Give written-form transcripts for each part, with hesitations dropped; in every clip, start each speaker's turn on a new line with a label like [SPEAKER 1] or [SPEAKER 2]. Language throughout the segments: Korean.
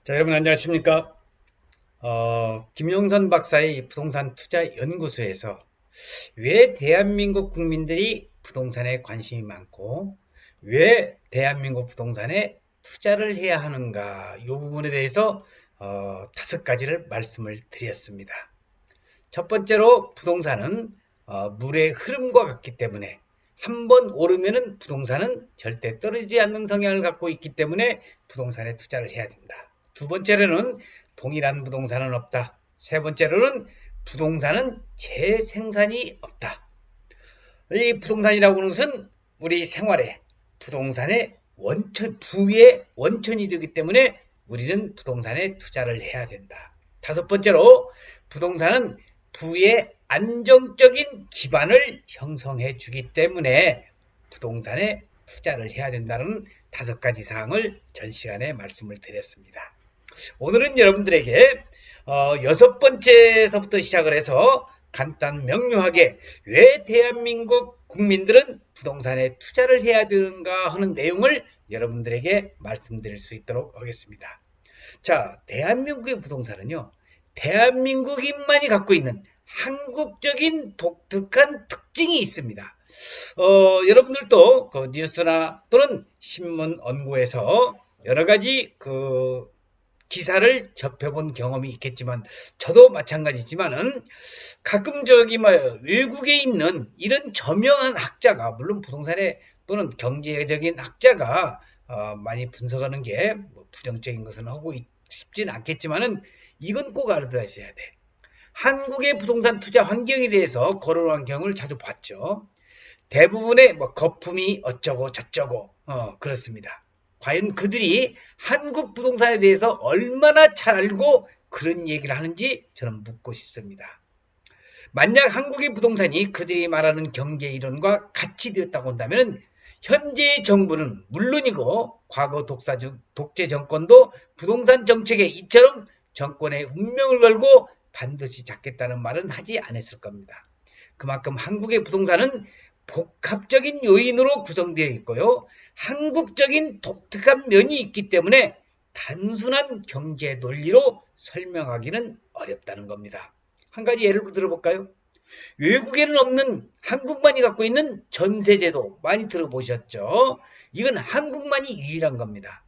[SPEAKER 1] 자, 여러분 안녕하십니까? 김용선 박사의 부동산 투자 연구소에서 왜 대한민국 국민들이 부동산에 관심이 많고 왜 대한민국 부동산에 투자를 해야 하는가 이 부분에 대해서 5가지를 말씀을 드렸습니다. 첫 번째로 부동산은 물의 흐름과 같기 때문에 한번 오르면은 부동산은 절대 떨어지지 않는 성향을 갖고 있기 때문에 부동산에 투자를 해야 된다. 두 번째로는 동일한 부동산은 없다. 세 번째로는 부동산은 재생산이 없다. 이 부동산이라고 하는 것은 우리 생활에 부동산의 부의 원천이 되기 때문에 우리는 부동산에 투자를 해야 된다. 다섯 번째로 부동산은 부의 안정적인 기반을 형성해 주기 때문에 부동산에 투자를 해야 된다는 5가지 사항을 전 시간에 말씀을 드렸습니다. 오늘은 여러분들에게 6번째에서부터 시작을 해서 간단 명료하게 왜 대한민국 국민들은 부동산에 투자를 해야 되는가 하는 내용을 여러분들에게 말씀드릴 수 있도록 하겠습니다. 자, 대한민국의 부동산은요, 대한민국인만이 갖고 있는 한국적인 독특한 특징이 있습니다. 여러분들도 그 뉴스나 또는 신문 언고에서 여러 가지 기사를 접해본 경험이 있겠지만 저도 마찬가지지만은 가끔 외국에 있는 이런 저명한 학자가 물론 부동산에 또는 경제적인 학자가 많이 분석하는 게 부정적인 것은 하고 싶지는 않겠지만은 이건 꼭 알아두셔야 돼. 한국의 부동산 투자 환경에 대해서 거론 환경을 자주 봤죠. 대부분의 거품이 어쩌고 저쩌고 그렇습니다. 과연 그들이 한국 부동산에 대해서 얼마나 잘 알고 그런 얘기를 하는지 저는 묻고 싶습니다. 만약 한국의 부동산이 그들이 말하는 경제 이론과 같이 되었다고 한다면 현재의 정부는 물론이고 과거 독재 정권도 부동산 정책에 이처럼 정권의 운명을 걸고 반드시 잡겠다는 말은 하지 않았을 겁니다. 그만큼 한국의 부동산은 복합적인 요인으로 구성되어 있고요. 한국적인 독특한 면이 있기 때문에 단순한 경제 논리로 설명하기는 어렵다는 겁니다. 한 가지 예를 들어볼까요? 외국에는 없는 한국만이 갖고 있는 전세제도 많이 들어보셨죠? 이건 한국만이 유일한 겁니다.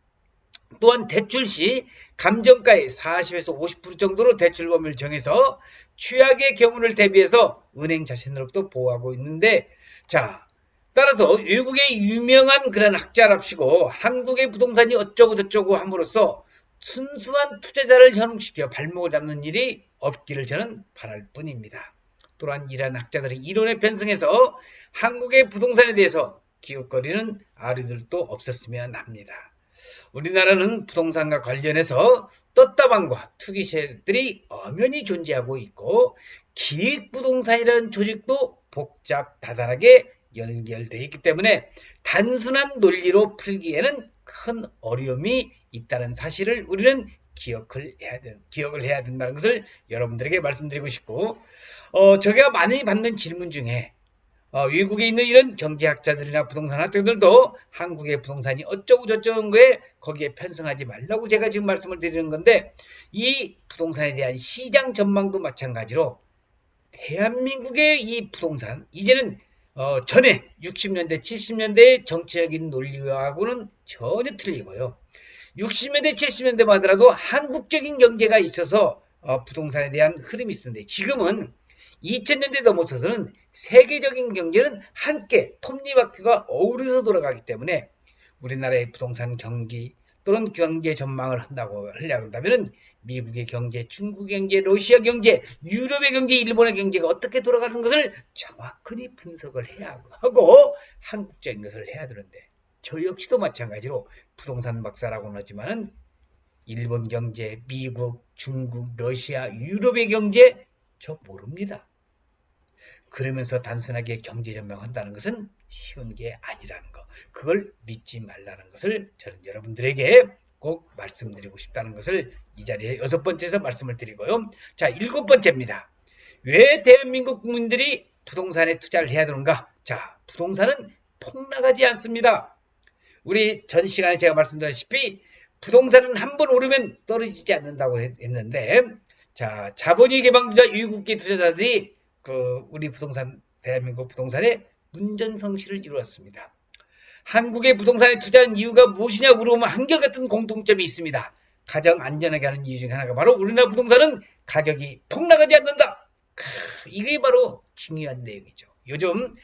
[SPEAKER 1] 또한 대출 시 감정가의 40에서 50% 정도로 대출 범위를 정해서 최악의 경우를 대비해서 은행 자신으로부터 보호하고 있는데, 자, 따라서 외국의 유명한 그런 학자랍시고 한국의 부동산이 어쩌고 저쩌고 함으로써 순수한 투자자를 현혹시켜 발목을 잡는 일이 없기를 저는 바랄 뿐입니다. 또한 이러한 학자들의 이론에 편승해서 한국의 부동산에 대해서 기웃거리는 아류들도 없었으면 합니다. 우리나라는 부동산과 관련해서 떴다방과 투기세들이 엄연히 존재하고 있고 기획부동산이라는 조직도 복잡다단하게 연결되어 있기 때문에 단순한 논리로 풀기에는 큰 어려움이 있다는 사실을 우리는 기억을 해야 된다는 것을 여러분들에게 말씀드리고 싶고, 제가 많이 받는 질문 중에 외국에 있는 이런 경제학자들이나 부동산 학자들도 한국의 부동산이 어쩌고 저쩌는 거에 거기에 편승하지 말라고 제가 지금 말씀을 드리는 건데, 이 부동산에 대한 시장 전망도 마찬가지로 대한민국의 이 부동산 이제는 전에 60년대 70년대의 정치적인 논리하고는 전혀 틀리고요. 60년대 70년대만 하더라도 한국적인 경제가 있어서 부동산에 대한 흐름이 있었는데 지금은 2000년대 넘어서서는 세계적인 경제는 함께 톱니바퀴가 어우러져 돌아가기 때문에 우리나라의 부동산 경기 또는 경제 전망을 하려고 한다면 미국의 경제, 중국의 경제, 러시아 경제, 유럽의 경제, 일본의 경제가 어떻게 돌아가는 것을 정확히 분석을 해야 하고 한국적인 것을 해야 되는데, 저 역시도 마찬가지로 부동산 박사라고는 하지만은 일본 경제, 미국, 중국, 러시아, 유럽의 경제 저 모릅니다. 그러면서 단순하게 경제 전망한다는 것은 쉬운 게 아니라는 거, 그걸 믿지 말라는 것을 저는 여러분들에게 꼭 말씀드리고 싶다는 것을 이 자리에 6번째에서 말씀을 드리고요. 자, 7번째입니다. 왜 대한민국 국민들이 부동산에 투자를 해야 되는가? 자, 부동산은 폭락하지 않습니다. 우리 전 시간에 제가 말씀드렸다시피 부동산은 한 번 오르면 떨어지지 않는다고 했는데, 자, 자본주의 개방주의자 유국계 투자자들이 우리 부동산, 대한민국 부동산에 문전성시를 이루었습니다. 한국의 부동산에 투자하는 이유가 무엇이냐 물어보면 한결같은 공통점이 있습니다. 가장 안전하게 하는 이유 중에 하나가 바로 우리나라 부동산은 가격이 폭락하지 않는다. 이게 바로 중요한 내용이죠. 요즘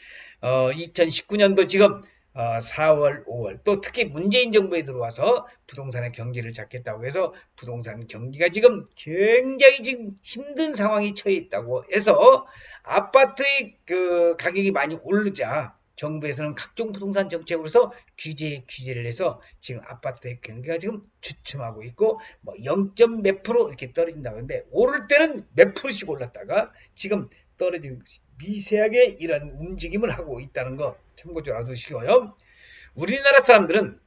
[SPEAKER 1] 2019년도 지금 4월, 5월 또 특히 문재인 정부에 들어와서 부동산의 경기를 잡겠다고 해서 부동산 경기가 지금 굉장히 지금 힘든 상황이 처해 있다고 해서 아파트의 가격이 많이 오르자 정부에서는 각종 부동산 정책으로서 규제를 해서 지금 아파트의 경기가 지금 주춤하고 있고 뭐 0. 몇 프로 이렇게 떨어진다고 하는데 오를 때는 몇 프로씩 올랐다가 지금 떨어지는 것이 미세하게 이런 움직임을 하고 있다는 거 참고적으로 알아두시고요. 우리나라 사람들은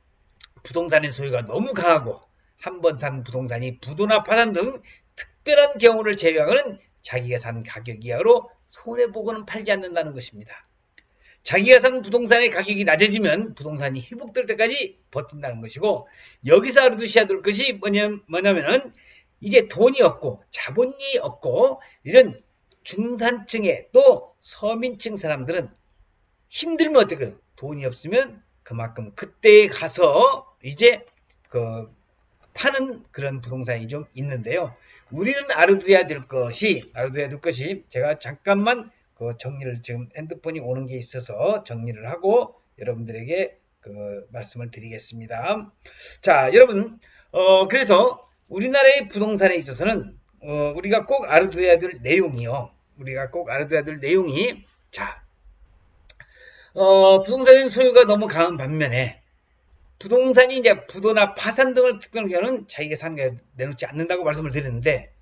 [SPEAKER 1] 부동산의 소유가 너무 강하고 한 번 산 부동산이 부도나 파산 등 특별한 경우를 제외하고는 자기가 산 가격 이하로 손해보고는 팔지 않는다는 것입니다. 자기가 산 부동산의 가격이 낮아지면 부동산이 회복될 때까지 버틴다는 것이고 여기서 알아두셔야 될 것이 뭐냐면은 이제 돈이 없고 자본이 없고 이런 중산층의 또 서민층 사람들은 힘들면 어떻게 돈이 없으면 그만큼 그때에 가서 이제 파는 그런 부동산이 좀 있는데요. 우리는 알아둬야 될 것이 제가 잠깐만 정리를 지금 핸드폰이 오는 게 있어서 정리를 하고 여러분들에게 말씀을 드리겠습니다. 자, 여러분 그래서 우리나라의 부동산에 있어서는 우리가 꼭 알아둬야 될 내용이요. 자, 부동산의 소유가 너무 강한 반면에 부동산이 이제 부도나 파산 등을 특별한 경우는 자기가 산 게 내놓지 않는다고 말씀을 드렸는데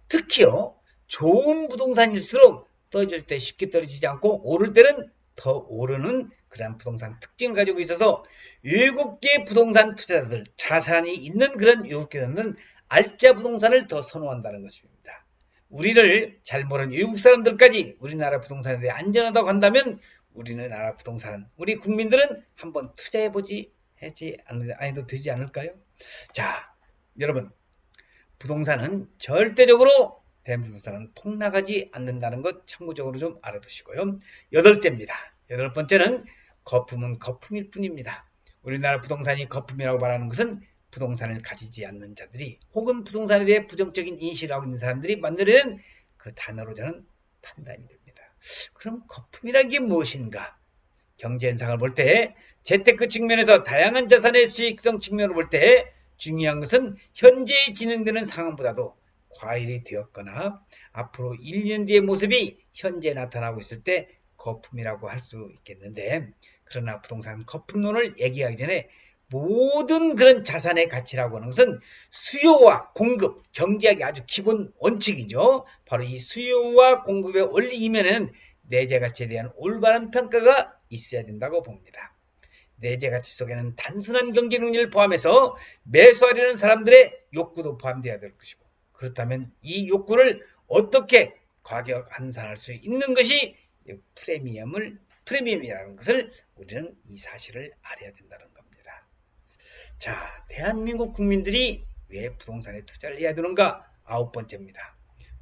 [SPEAKER 1] 특히요 좋은 부동산일수록 떨어질 때 쉽게 떨어지지 않고 오를 때는 더 오르는 그런 부동산 특징을 가지고 있어서 외국계 부동산 투자자들 자산이 있는 그런 외국계는 알짜 부동산을 더 선호한다는 것입니다. 우리를 잘 모르는 외국 사람들까지 우리나라 부동산에 대해 안전하다고 한다면 우리나라 부동산 우리 국민들은 한번 투자해보지 아니도 되지 않을까요? 자, 여러분 부동산은 절대적으로 대부동산은 폭락하지 않는다는 것 참고적으로 좀 알아두시고요. 8대입니다. 8번째는 거품은 거품일 뿐입니다. 우리나라 부동산이 거품이라고 말하는 것은 부동산을 가지지 않는 자들이 혹은 부동산에 대해 부정적인 인식을 하고 있는 사람들이 만들어낸 그 단어로 저는 판단이 됩니다. 그럼 거품이란 게 무엇인가? 경제 현상을 볼 때 재테크 측면에서 다양한 자산의 수익성 측면으로 볼 때 중요한 것은 현재 진행되는 상황보다도 과일이 되었거나 앞으로 1년 뒤의 모습이 현재 나타나고 있을 때 거품이라고 할 수 있겠는데 그러나 부동산 거품론을 얘기하기 전에 모든 그런 자산의 가치라고 하는 것은 수요와 공급, 경제학의 아주 기본 원칙이죠. 바로 이 수요와 공급의 원리 이면에는 내재 가치에 대한 올바른 평가가 있어야 된다고 봅니다. 내재 가치 속에는 단순한 경제 능력을 포함해서 매수하려는 사람들의 욕구도 포함되어야 될 것이고 그렇다면 이 욕구를 어떻게 가격 환산할 수 있는 것이 프리미엄이라는 것을 우리는 이 사실을 알아야 된다는 겁니다. 자, 대한민국 국민들이 왜 부동산에 투자를 해야 되는가? 9번째입니다.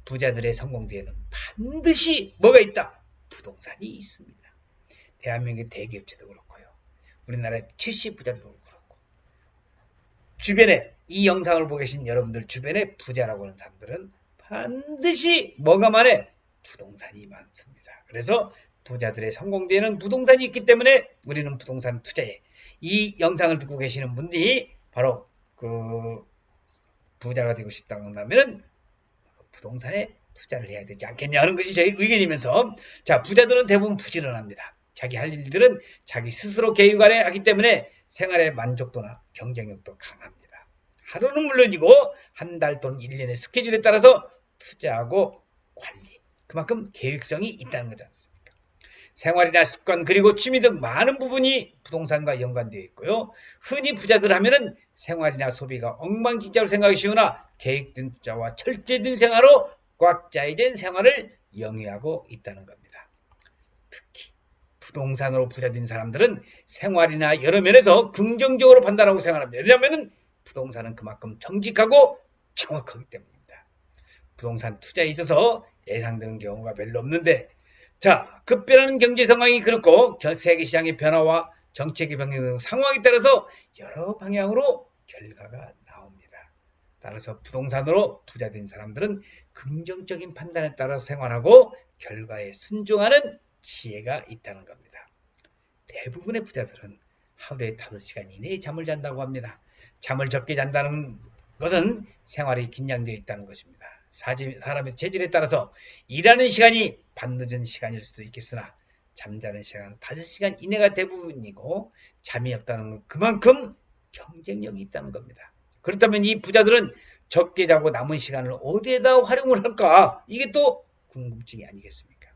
[SPEAKER 1] 부자들의 성공 뒤에는 반드시 뭐가 있다? 부동산이 있습니다. 대한민국의 대기업체도 그렇고요. 우리나라의 70부자들도 그렇고 주변에 이 영상을 보고 계신 여러분들 주변에 부자라고 하는 사람들은 반드시 뭐가 많아? 부동산이 많습니다. 그래서 부자들의 성공 뒤에는 부동산이 있기 때문에 우리는 부동산 투자에 이 영상을 듣고 계시는 분들이 바로 부자가 되고 싶다고 한다면 부동산에 투자를 해야 되지 않겠냐 하는 것이 저희 의견이면서 자 부자들은 대부분 부지런합니다. 자기 할 일들은 자기 스스로 계획안에 하기 때문에 생활의 만족도나 경쟁력도 강합니다. 하루는 물론이고 한 달 또는 1년의 스케줄에 따라서 투자하고 관리 그만큼 계획성이 있다는 거지 않습니까? 생활이나 습관 그리고 취미 등 많은 부분이 부동산과 연관되어 있고요. 흔히 부자들 하면은 생활이나 소비가 엉망진창으로 생각이 쉬우나 계획된 투자와 철저된 생활로 꽉 짜여진 생활을 영위하고 있다는 겁니다. 특히 부동산으로 부자된 사람들은 생활이나 여러 면에서 긍정적으로 판단하고 생활합니다. 왜냐하면 부동산은 그만큼 정직하고 정확하기 때문입니다. 부동산 투자에 있어서 예상되는 경우가 별로 없는데, 자, 급변하는 경제 상황이 그렇고 세계 시장의 변화와 정책의 변경 등 상황에 따라서 여러 방향으로 결과가 나옵니다. 따라서 부동산으로 투자된 사람들은 긍정적인 판단에 따라 생활하고 결과에 순종하는 지혜가 있다는 겁니다. 대부분의 부자들은 하루에 5시간 이내에 잠을 잔다고 합니다. 잠을 적게 잔다는 것은 생활이 긴장되어 있다는 것입니다. 사람의 체질에 따라서 일하는 시간이 밤늦은 시간일 수도 있겠으나 잠자는 시간은 5시간 이내가 대부분이고 잠이 없다는 건 그만큼 경쟁력이 있다는 겁니다. 그렇다면 이 부자들은 적게 자고 남은 시간을 어디에다 활용을 할까? 이게 또 궁금증이 아니겠습니까?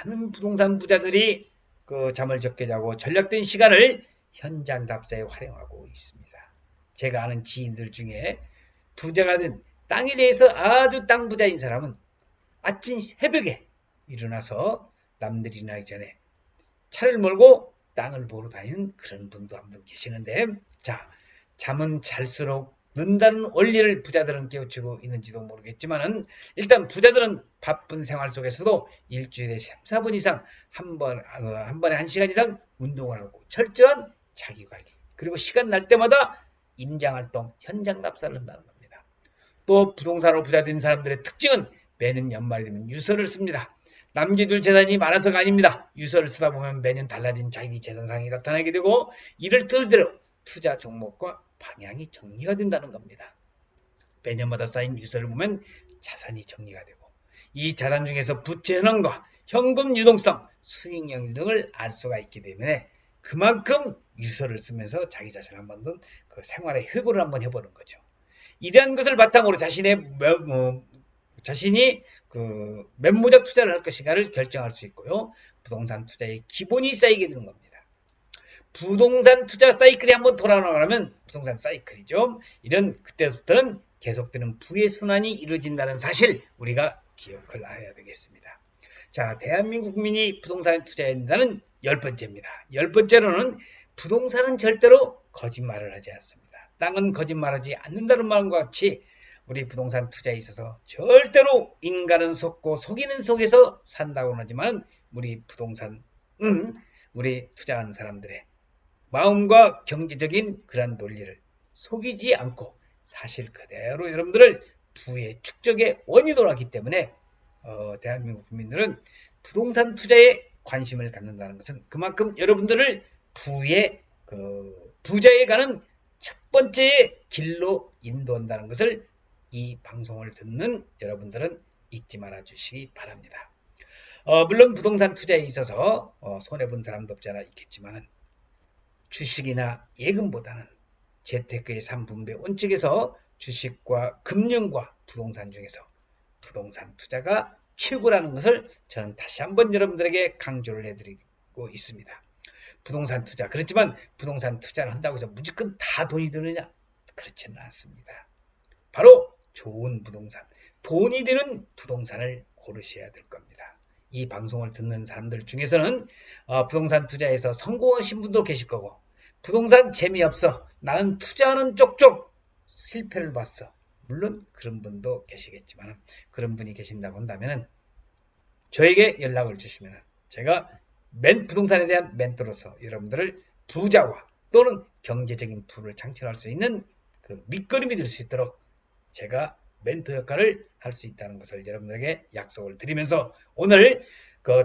[SPEAKER 1] 많은 부동산 부자들이 잠을 적게 자고 전략된 시간을 현장 답사에 활용하고 있습니다. 제가 아는 지인들 중에 부자가 된 땅에 대해서 아주 땅 부자인 사람은 아침 새벽에 일어나서 남들이 일어나기 전에 차를 몰고 땅을 보러 다니는 그런 분도 한 분 계시는데, 자, 잠은 잘수록 는다는 원리를 부자들은 깨우치고 있는지도 모르겠지만은 일단 부자들은 바쁜 생활 속에서도 일주일에 3-4번 이상 한 번에 1시간 이상 운동을 하고 철저한 자기관리, 그리고 시간 날 때마다 임장활동, 현장 답사를 한다는 겁니다. 또 부동산으로 부자된 사람들의 특징은 매년 연말이 되면 유서를 씁니다. 남겨둘 재산이 많아서가 아닙니다. 유서를 쓰다 보면 매년 달라진 자기 재산상이 나타나게 되고 이를 뜻대로 투자 종목과 방향이 정리가 된다는 겁니다. 매년마다 쌓인 유서를 보면 자산이 정리가 되고 이 자산 중에서 부채 현황과 현금 유동성, 수익률 등을 알 수가 있기 때문에 그만큼 유서를 쓰면서 자기 자신을 한번 그 생활의 회고를 한번 해보는 거죠. 이러한 것을 바탕으로 자신이 면모적 투자를 할 것인가를 결정할 수 있고요. 부동산 투자의 기본이 쌓이게 되는 겁니다. 부동산 투자 사이클이 한번 돌아나가면 부동산 사이클이죠. 이런 그때부터는 계속되는 부의 순환이 이루어진다는 사실 우리가 기억을 해야 되겠습니다. 자, 대한민국 국민이 부동산에 투자해야 된다는 10번째입니다. 10번째로는 부동산은 절대로 거짓말을 하지 않습니다. 땅은 거짓말하지 않는다는 말과 같이 우리 부동산 투자에 있어서 절대로 인간은 속고 속이는 속에서 산다고는 하지만 우리 부동산은 우리 투자한 사람들의 마음과 경제적인 그런 논리를 속이지 않고 사실 그대로 여러분들을 부의 축적의 원인으로 하기 때문에 대한민국 국민들은 부동산 투자에 관심을 갖는다는 것은 그만큼 여러분들을 부자에 가는 첫 번째 길로 인도한다는 것을 이 방송을 듣는 여러분들은 잊지 말아 주시기 바랍니다. 물론 부동산 투자에 있어서 손해본 사람도 없지 않아 있겠지만 주식이나 예금보다는 재테크의 3분배 원칙에서 주식과 금융과 부동산 중에서 부동산 투자가 최고라는 것을 저는 다시 한번 여러분들에게 강조를 해드리고 있습니다. 부동산 투자, 그렇지만 부동산 투자를 한다고 해서 무조건 다 돈이 드느냐? 그렇지는 않습니다. 바로 좋은 부동산, 돈이 되는 부동산을 고르셔야 될 겁니다. 이 방송을 듣는 사람들 중에서는 부동산 투자에서 성공하신 분도 계실 거고 부동산 재미없어, 나는 투자하는 쪽쪽 실패를 봤어. 물론 그런 분도 계시겠지만 그런 분이 계신다고 한다면 저에게 연락을 주시면 제가 부동산에 대한 멘토로서 여러분들을 부자와 또는 경제적인 부를 창출할 수 있는 그 밑거름이 될 수 있도록 제가 멘토 역할을 할 수 있다는 것을 여러분들에게 약속을 드리면서 오늘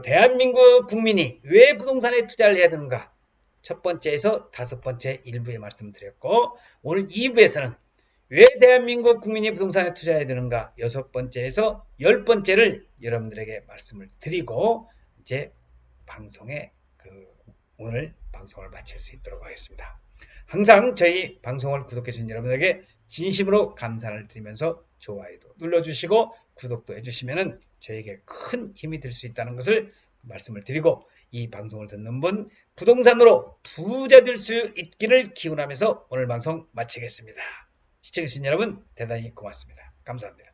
[SPEAKER 1] 대한민국 국민이 왜 부동산에 투자를 해야 되는가 첫 번째에서 5번째 1부에 말씀드렸고 오늘 2부에서는 왜 대한민국 국민이 부동산에 투자해야 되는가 6번째에서 10번째를 여러분들에게 말씀을 드리고 이제 오늘 방송을 마칠 수 있도록 하겠습니다. 항상 저희 방송을 구독해 주신 여러분에게 진심으로 감사를 드리면서 좋아요도 눌러주시고 구독도 해주시면 저에게 큰 힘이 될 수 있다는 것을 말씀을 드리고 이 방송을 듣는 분 부동산으로 부자 될 수 있기를 기원하면서 오늘 방송 마치겠습니다. 시청해주신 여러분 대단히 고맙습니다. 감사합니다.